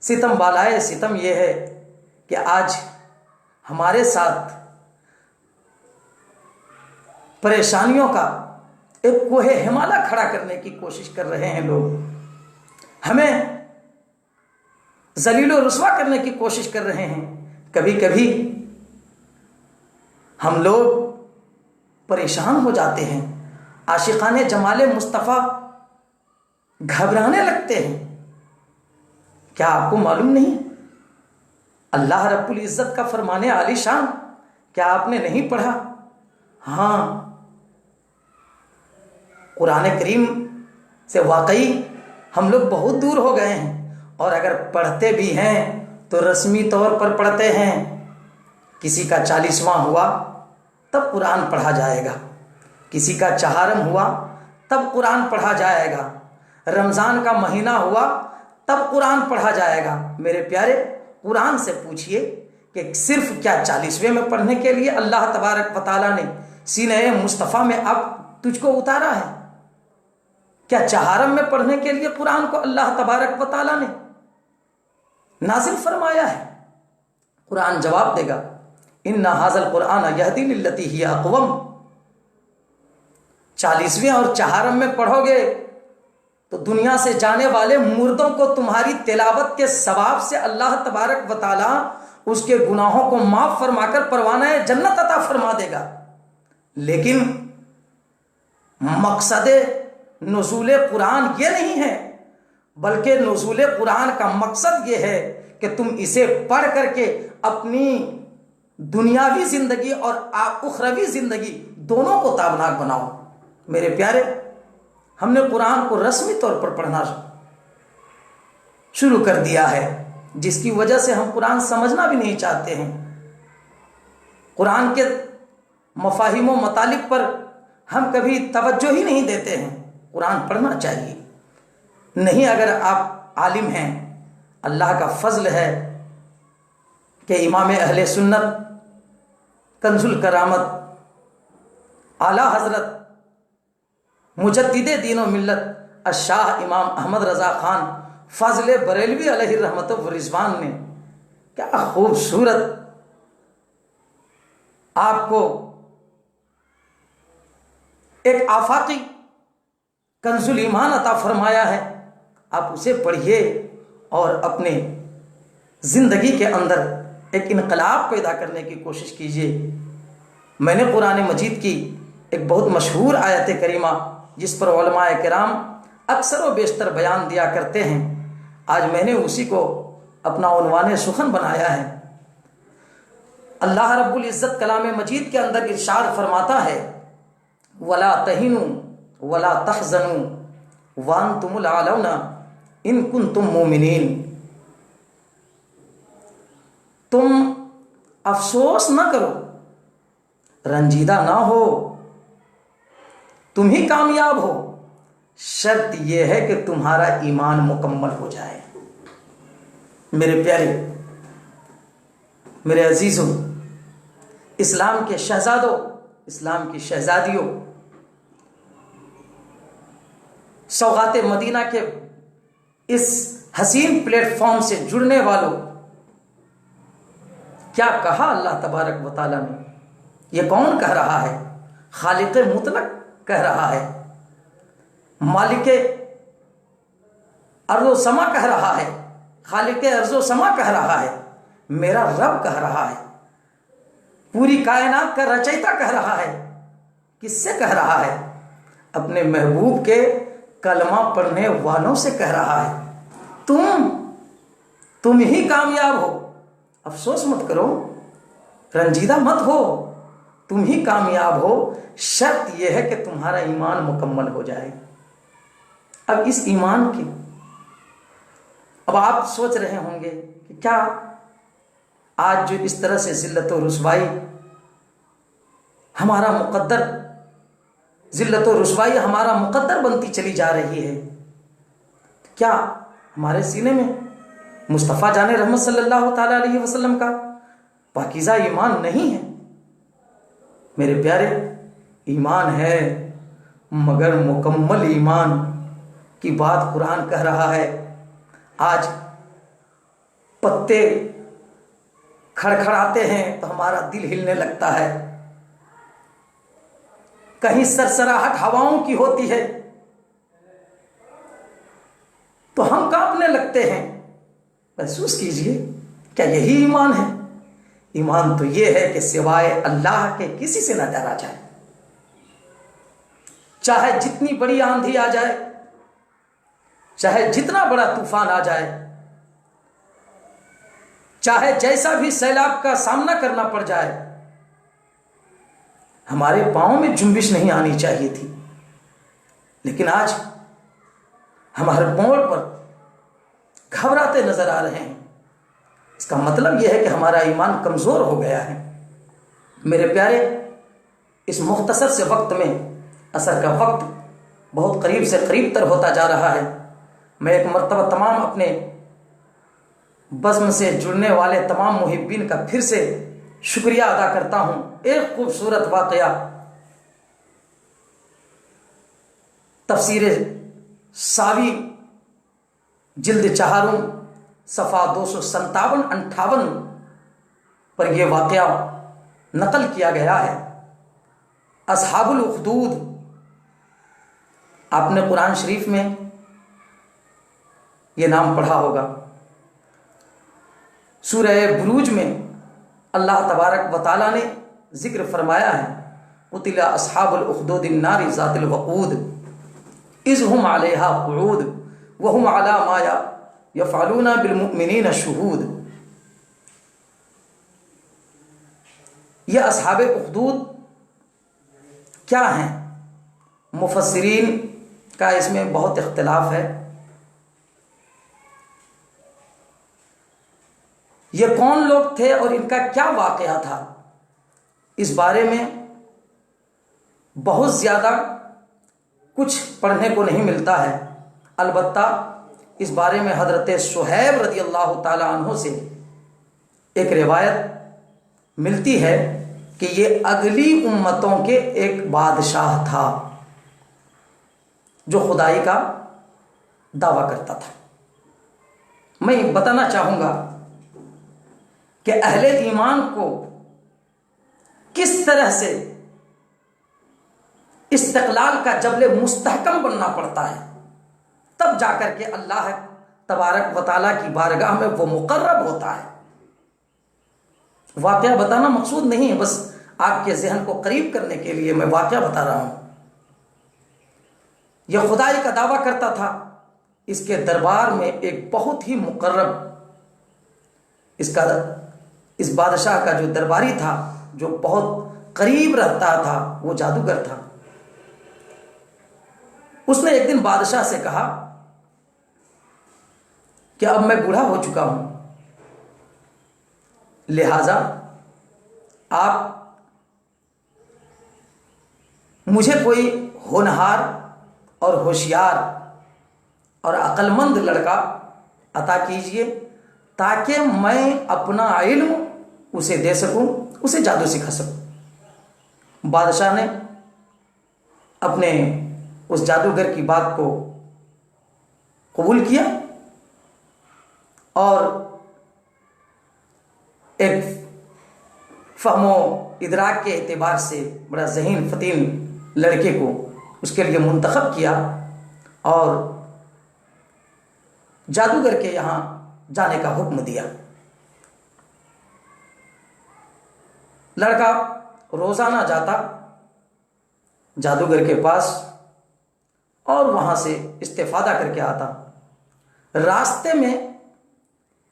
ستم بالائے ستم یہ ہے کہ آج ہمارے ساتھ پریشانیوں کا ایک کوہ ہمالیہ کھڑا کرنے کی کوشش کر رہے ہیں لوگ، ہمیں ذلیل و رسوا کرنے کی کوشش کر رہے ہیں۔ کبھی کبھی ہم لوگ پریشان ہو جاتے ہیں، عاشقان جمال مصطفیٰ گھبرانے لگتے ہیں۔ کیا آپ کو معلوم نہیں اللہ رب العزت کا فرمان عالی شان کیا آپ نے نہیں پڑھا؟ ہاں، قرآن کریم سے واقعی ہم لوگ بہت دور ہو گئے ہیں، اور اگر پڑھتے بھی ہیں تو رسمی طور پر پڑھتے ہیں۔ کسی کا 40واں ہوا تب قرآن پڑھا جائے گا، کسی کا 4 ہوا تب قرآن پڑھا جائے گا، رمضان کا مہینہ ہوا تب قرآن پڑھا جائے گا۔ میرے پیارے، قرآن سے پوچھئے کہ صرف کیا 40ویں میں پڑھنے کے لیے اللہ تبارک و تعالیٰ نے سینہ مصطفیٰ میں اب تجھ کو اتارا ہے؟ کیا 4 میں پڑھنے کے لیے قرآن کو اللہ تبارک و تعالیٰ نے نازل فرمایا ہے؟ قرآن جواب دے گا، ان ھذا القرآن یہدی للتی ہی اقوم۔ 40ویں اور 4 میں پڑھو گے تو دنیا سے جانے والے مردوں کو تمہاری تلاوت کے ثواب سے اللہ تبارک و تعالیٰ اس کے گناہوں کو معاف فرما کر پروانہ جنت عطا فرما دے گا۔ لیکن مقصد نزول قرآن یہ نہیں ہے، بلکہ نزول قرآن کا مقصد یہ ہے کہ تم اسے پڑھ کر کے اپنی دنیاوی زندگی اور اخروی زندگی دونوں کو تابناک بناؤ۔ میرے پیارے، ہم نے قرآن کو رسمی طور پر پڑھنا شروع کر دیا ہے، جس کی وجہ سے ہم قرآن سمجھنا بھی نہیں چاہتے ہیں۔ قرآن کے مفاہیم و مطالب پر ہم کبھی توجہ ہی نہیں دیتے ہیں۔ قرآن پڑھنا چاہیے۔ نہیں، اگر آپ عالم ہیں، اللہ کا فضل ہے کہ امام اہل سنت کنز الکرامت اعلیٰ حضرت مجدد دین و ملت الشاہ امام احمد رضا خان فاضل بریلوی علیہ الرحمت و رضوان نے کیا خوبصورت آپ کو ایک آفاقی کنز الایمان عطا فرمایا ہے۔ آپ اسے پڑھیے اور اپنے زندگی کے اندر ایک انقلاب پیدا کرنے کی کوشش کیجیے۔ میں نے قرآن مجید کی ایک بہت مشہور آیت کریمہ جس پر علماء کرام اکثر و بیشتر بیان دیا کرتے ہیں، آج میں نے اسی کو اپنا عنوان سخن بنایا ہے۔ اللہ رب العزت کلام مجید کے اندر ارشاد فرماتا ہے، وَلَا تَهِنُوا وَلَا تَحْزَنُوا وَأَنْتُمُ الْأَعْلَوْنَ إِن كُنتُم مُؤْمِنِينَ۔ تم افسوس نہ کرو، رنجیدہ نہ ہو، تم ہی کامیاب ہو، شرط یہ ہے کہ تمہارا ایمان مکمل ہو جائے۔ میرے پیارے، میرے عزیزوں، اسلام کے شہزادوں، اسلام کی شہزادیوں، سوغات مدینہ کے اس حسین پلیٹ فارم سے جڑنے والوں، کیا کہا اللہ تبارک و تعالیٰ نے؟ یہ کون کہہ رہا ہے؟ خالق مطلق کہہ رہا ہے، مالک ارض و سما کہہ رہا ہے، خالق ارض و سما کہہ رہا ہے، میرا رب کہہ رہا ہے، پوری کائنات کا رچیتا کہہ رہا ہے۔ کس سے کہہ رہا ہے؟ اپنے محبوب کے کلمہ پڑھنے والوں سے کہہ رہا ہے، تم ہی کامیاب ہو، افسوس مت کرو، رنجیدہ مت ہو، تم ہی کامیاب ہو، شرط یہ ہے کہ تمہارا ایمان مکمل ہو جائے۔ اب اس ایمان کی اب آپ سوچ رہے ہوں گے کہ کیا آج جو اس طرح سے ذلت و رسوائی ہمارا مقدر، ذلت و رسوائی ہمارا مقدر بنتی چلی جا رہی ہے، کیا ہمارے سینے میں مصطفیٰ جان رحمت صلی اللہ تعالیٰ علیہ وسلم کا پاکیزہ ایمان نہیں ہے؟ میرے پیارے، ایمان ہے، مگر مکمل ایمان کی بات قرآن کہہ رہا ہے۔ آج پتے کھڑکھڑاتے ہیں تو ہمارا دل ہلنے لگتا ہے، کہیں سرسراہٹ ہواؤں کی ہوتی ہے تو ہم کانپنے لگتے ہیں۔ محسوس کیجئے، کیا یہی ایمان ہے؟ ایمان تو یہ ہے کہ سوائے اللہ کے کسی سے نہ ڈرا جائے، چاہے جتنی بڑی آندھی آ جائے، چاہے جتنا بڑا طوفان آ جائے، چاہے جیسا بھی سیلاب کا سامنا کرنا پڑ جائے، ہمارے پاؤں میں جنبش نہیں آنی چاہیے تھی، لیکن آج ہم ہر موڑ پر گھبراتے نظر آ رہے ہیں۔ اس کا مطلب یہ ہے کہ ہمارا ایمان کمزور ہو گیا ہے۔ میرے پیارے، اس مختصر سے وقت میں عصر کا وقت بہت قریب سے قریب تر ہوتا جا رہا ہے۔ میں ایک مرتبہ تمام اپنے بزم سے جڑنے والے تمام محبین کا پھر سے شکریہ ادا کرتا ہوں۔ ایک خوبصورت واقعہ تفسیر ساوی جلد 4 صفحہ 257-58 پر یہ واقعہ نقل کیا گیا ہے۔ اصحاب الاخدود، آپ نے قرآن شریف میں یہ نام پڑھا ہوگا۔ سورہ بروج میں اللہ تبارک و تعالیٰ نے ذکر فرمایا ہے، قتل اصحاب الاخدود النار ذات الوقود اذ هم علیہا قعود وهم علی ما یفعلون بالمؤمنین شہود۔ یہ اصحاب اخدود کیا ہیں؟ مفسرین کا اس میں بہت اختلاف ہے۔ یہ کون لوگ تھے اور ان کا کیا واقعہ تھا، اس بارے میں بہت زیادہ کچھ پڑھنے کو نہیں ملتا ہے۔ البتہ اس بارے میں حضرت صہیب رضی اللہ تعالی عنہ سے ایک روایت ملتی ہے کہ یہ اگلی امتوں کے ایک بادشاہ تھا جو خدائی کا دعویٰ کرتا تھا۔ میں بتانا چاہوں گا کہ اہل ایمان کو کس طرح سے استقلال کا جبل مستحکم بننا پڑتا ہے، تب جا کر کے اللہ تبارک و تعالیٰ کی بارگاہ میں وہ مقرب ہوتا ہے۔ واقعہ بتانا مقصود نہیں ہے، بس آپ کے ذہن کو قریب کرنے کے لیے میں واقعہ بتا رہا ہوں۔ یہ خدائی کا دعویٰ کرتا تھا، اس کے دربار میں ایک بہت ہی مقرب اس بادشاہ کا جو درباری تھا، جو بہت قریب رہتا تھا، وہ جادوگر تھا۔ اس نے ایک دن بادشاہ سے کہا کہ اب میں بوڑھا ہو چکا ہوں، لہذا آپ مجھے کوئی ہونہار اور ہوشیار اور عقل مند لڑکا عطا کیجئے تاکہ میں اپنا علم اسے دے سکوں، اسے جادو سکھا سکوں۔ بادشاہ نے اپنے اس جادوگر کی بات کو قبول کیا اور ایک فہم و ادراک کے اعتبار سے بڑا ذہین فتین لڑکے کو اس کے لیے منتخب کیا اور جادوگر کے یہاں جانے کا حکم دیا۔ لڑکا روزانہ جاتا جادوگر کے پاس اور وہاں سے استفادہ کر کے آتا۔ راستے میں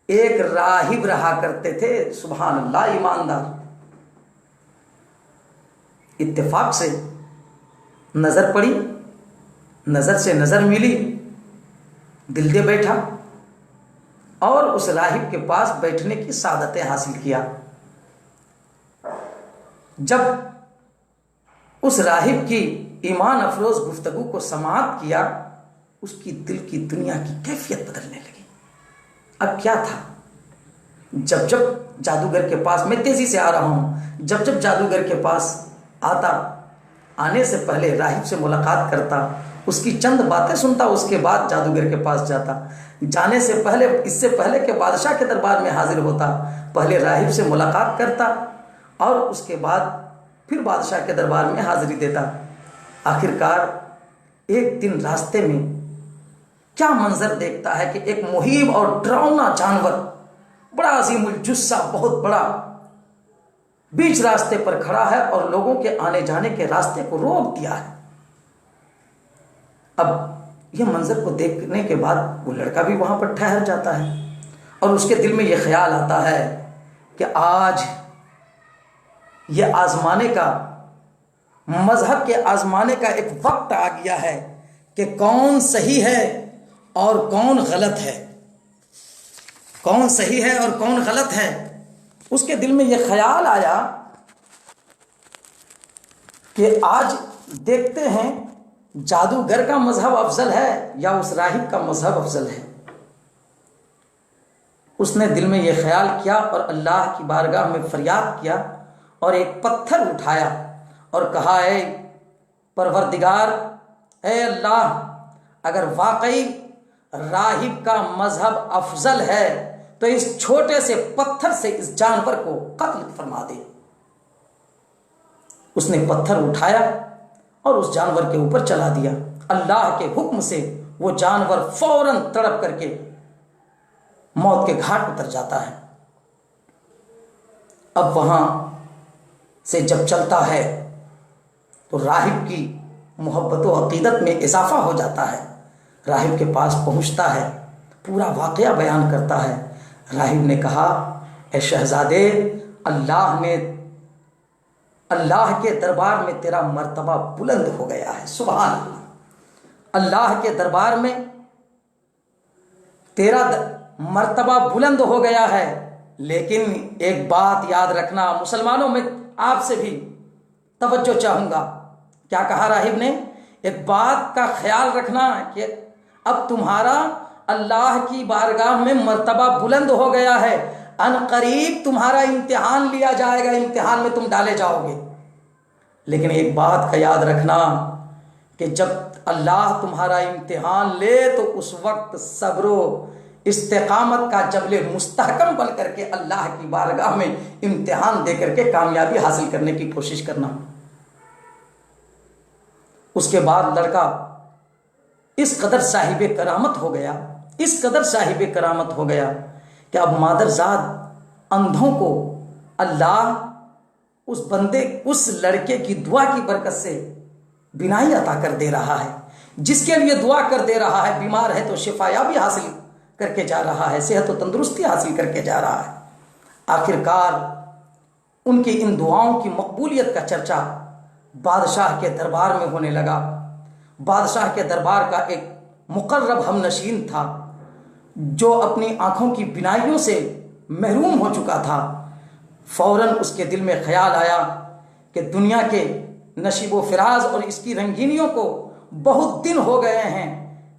ایک راہب رہا کرتے تھے، سبحان اللہ، ایماندار۔ اتفاق سے نظر پڑی، نظر سے نظر ملی، دل دے بیٹھا اور اس راہب کے پاس بیٹھنے کی سعادتیں حاصل کیا۔ جب اس راہب کی ایمان افروز گفتگو کو سماعت کیا، اس کی دل کی دنیا کی کیفیت بدلنے لگی۔ اب کیا تھا، جب جادوگر کے پاس، میں تیزی سے آ رہا ہوں، جب جادوگر کے پاس آتا، آنے سے پہلے راہب سے ملاقات کرتا اس کی چند باتیں سنتا، اس کے بعد جادوگر کے پاس جاتا۔ جانے سے پہلے، اس سے پہلے کہ بادشاہ کے دربار میں حاضر ہوتا، پہلے راہب سے ملاقات کرتا اور اس کے بعد پھر بادشاہ کے دربار میں حاضری دیتا۔ آخر کار ایک دن راستے میں کیا منظر دیکھتا ہے کہ ایک مہیب اور ڈراؤنا جانور، بڑا عظیم الجثہ، بہت بڑا، بیچ راستے پر کھڑا ہے اور لوگوں کے آنے جانے کے راستے کو روک دیا ہے۔ اب یہ منظر کو دیکھنے کے بعد وہ لڑکا بھی وہاں پر ٹھہر جاتا ہے اور اس کے دل میں یہ خیال آتا ہے کہ آج یہ آزمانے کا، مذہب کے آزمانے کا ایک وقت آ گیا ہے کہ کون صحیح ہے اور کون غلط ہے، کون صحیح ہے اور کون غلط ہے۔ اس کے دل میں یہ خیال آیا کہ آج دیکھتے ہیں جادوگر کا مذہب افضل ہے یا اس راہب کا مذہب افضل ہے۔ اس نے دل میں یہ خیال کیا اور اللہ کی بارگاہ میں فریاد کیا اور ایک پتھر اٹھایا اور کہا، اے پروردگار، اے اللہ، اگر واقعی راہب کا مذہب افضل ہے تو اس چھوٹے سے پتھر سے اس جانور کو قتل فرما دے۔ اس نے پتھر اٹھایا اور اس جانور کے اوپر چلا دیا۔ اللہ کے حکم سے وہ جانور فوراً تڑپ کر کے موت کے گھاٹ اتر جاتا ہے۔ اب وہاں سے جب چلتا ہے تو راہب کی محبت و عقیدت میں اضافہ ہو جاتا ہے۔ راہب کے پاس پہنچتا ہے، پورا واقعہ بیان کرتا ہے۔ راہب نے کہا، اے شہزادے، اللہ کے دربار میں تیرا مرتبہ بلند ہو گیا ہے۔ سبحان اللہ، اللہ کے دربار میں تیرا مرتبہ بلند ہو گیا ہے، لیکن ایک بات یاد رکھنا، مسلمانوں میں آپ سے بھی توجہ چاہوں گا۔ کیا کہا راہب نے؟ ایک بات کا خیال رکھنا کہ اب تمہارا اللہ کی بارگاہ میں مرتبہ بلند ہو گیا ہے، ان قریب تمہارا امتحان لیا جائے گا، امتحان میں تم ڈالے جاؤ گے، لیکن ایک بات کا یاد رکھنا کہ جب اللہ تمہارا امتحان لے تو اس وقت صبر و استقامت کا جبل مستحکم بن کر کے اللہ کی بارگاہ میں امتحان دے کر کے کامیابی حاصل کرنے کی کوشش کرنا۔ اس کے بعد لڑکا اس قدر صاحب کرامت ہو گیا، اس قدر صاحب کرامت ہو گیا کہ اب مادرزاد اندھوں کو اللہ اس لڑکے کی دعا کی برکت سے بینائی عطا کر دے رہا ہے۔ جس کے لیے دعا کر دے رہا ہے، بیمار ہے تو شفایابی حاصل کر کے جا رہا ہے، صحت و تندرستی حاصل کر کے جا رہا ہے۔ آخر کار ان کی ان دعاؤں کی مقبولیت کا چرچا بادشاہ کے دربار میں ہونے لگا۔ بادشاہ کے دربار کا ایک مقرب ہم نشین تھا جو اپنی آنکھوں کی بینائیوں سے محروم ہو چکا تھا۔ فوراً اس کے دل میں خیال آیا کہ دنیا کے نشیب و فراز اور اس کی رنگینیوں کو بہت دن ہو گئے ہیں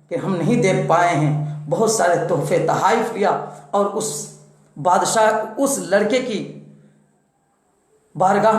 کہ ہم نہیں دیکھ پائے ہیں۔ بہت سارے تحفے تحائف لیا اور اس بادشاہ، اس لڑکے کی بارگاہ